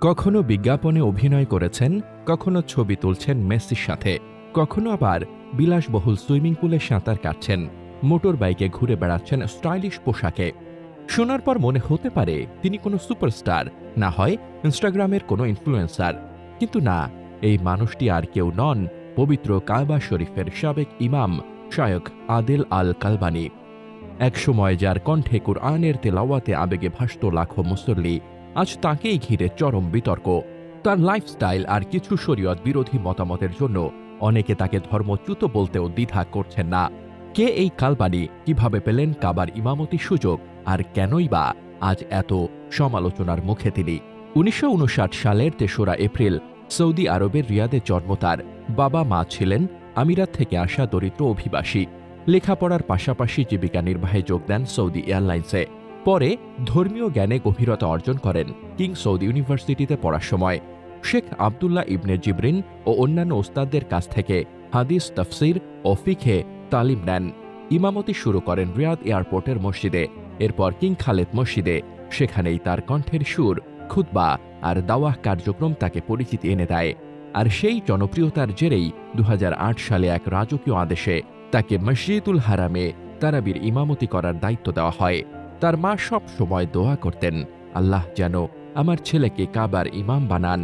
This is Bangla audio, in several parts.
কখনো বিজ্ঞাপনে অভিনয় করেছেন, কখনো ছবি তুলছেন মেসির সাথে, কখনো আবার বিলাসবহুল সুইমিং পুলে সাঁতার কাটছেন, মোটর বাইকে ঘুরে বেড়াচ্ছেন স্টাইলিশ পোশাকে। শোনার পর মনে হতে পারে তিনি কোনো সুপারস্টার, না হয় ইনস্টাগ্রামের কোনো ইনফ্লুয়েন্সার। কিন্তু না, এই মানুষটি আর কেউ নন, পবিত্র কাবা শরীফের সাবেক ইমাম শায়খ আদেল আল কালবানি। একসময় যার কণ্ঠে কুরআনের তেলাওয়াতে আবেগে ভাসত লাখো মুসল্লি, আজ তাকেই ঘিরে চরম বিতর্ক। তার লাইফস্টাইল আর কিছু শরীয়ত বিরোধী মতামতের জন্য অনেকে তাকে ধর্মচ্যুত বলতেও দ্বিধা করছেন না। কে এই কালবানি, কিভাবে পেলেন কাবার ইমামতি সুযোগ, আর কেনই বা আজ এত সমালোচনার মুখে তিনি? ১৯৫৯ সালের ৩রা এপ্রিল সৌদি আরবের রিয়াদে জন্ম তার। বাবা মা ছিলেন আমিরাত থেকে আসা দরিদ্র অভিবাসী। লেখাপড়ার পাশাপাশি জীবিকা নির্বাহে যোগ দেন সৌদি এয়ারলাইন্সে। পরে ধর্মীয় জ্ঞানে গভীরতা অর্জন করেন কিং সৌদি ইউনিভার্সিটিতে পড়ার সময়। শেখ আবদুল্লাহ ইবনে জিবরিন ও অন্যান্য ওস্তাদদের কাছ থেকে হাদিস, তাফসির ও ফিকহে তালিম নেন। ইমামতি শুরু করেন রিয়াদ এয়ারপোর্টের মসজিদে, এরপর কিং খালেদ মসজিদে। সেখানেই তার কণ্ঠের সুর, খুতবা আর দাওয়াহ কার্যক্রম তাকে পরিচিতি এনে দেয়। আর সেই জনপ্রিয়তার জেরেই ২০০৮ সালে এক রাজকীয় আদেশে তাকে মসজিদুল হারামে তারাবির ইমামতি করার দায়িত্ব দেওয়া হয়। তার মা সব সময় দোয়া করতেন, আল্লাহ যেন আমার ছেলেকে কাবার ইমাম বানান।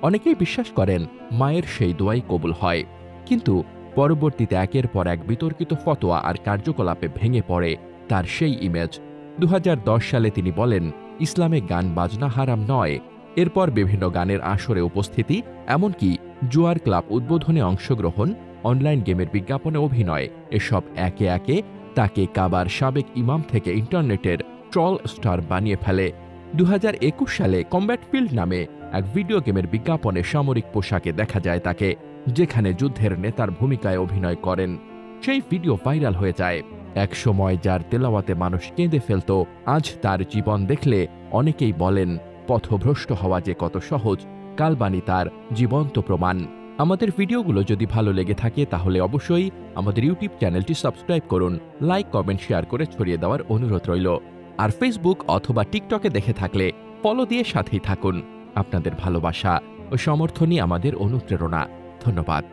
অনেকেই বিশ্বাস করেন মায়ের সেই দোয়াই কবুল হয়। কিন্তু পরবর্তীতে একের পর এক বিতর্কিত ফতোয়া আর কার্যকলাপে ভেঙে পড়ে তার সেই ইমেজ। ২০১০ সালে তিনি বলেন, ইসলামে গান বাজনা হারাম নয়। এরপর বিভিন্ন গানের আসরে উপস্থিতি, এমনকি জুয়ার ক্লাব উদ্বোধনে অংশগ্রহণ, অনলাইন গেমের বিজ্ঞাপনে অভিনয়, এসব একে একে তাকে কাবার সাবেক ইমাম থেকে ইন্টারনেটের ট্রল স্টার বানিয়ে ফেলে। ২০২১ সালে কম্ব্যাট ফিল্ড নামে এক ভিডিও গেমের বিজ্ঞাপনে সামরিক পোশাকে দেখা যায় তাকে, যেখানে যুদ্ধের নেতার ভূমিকায় অভিনয় করেন। সেই ভিডিও ভাইরাল হয়ে যায়। এক সময় যার তেলাওয়াতে মানুষ কেঁদে ফেলত, আজ তার জীবন দেখলে অনেকেই বলেন পথভ্রষ্ট হওয়া যে কত সহজ। কালবানি তার জীবন্ত প্রমাণ। আমাদের ভিডিওগুলো যদি ভালো লেগে থাকে তাহলে অবশ্যই আমাদের ইউটিউব চ্যানেলটি সাবস্ক্রাইব করুন, লাইক, কমেন্ট, শেয়ার করে ছড়িয়ে দেওয়ার অনুরোধ রইল। আর ফেসবুক অথবা টিকটকে দেখে থাকলে ফলো দিয়ে সাথেই থাকুন। আপনাদের ভালোবাসা ও সমর্থনই আমাদের অনুপ্রেরণা। ধন্যবাদ।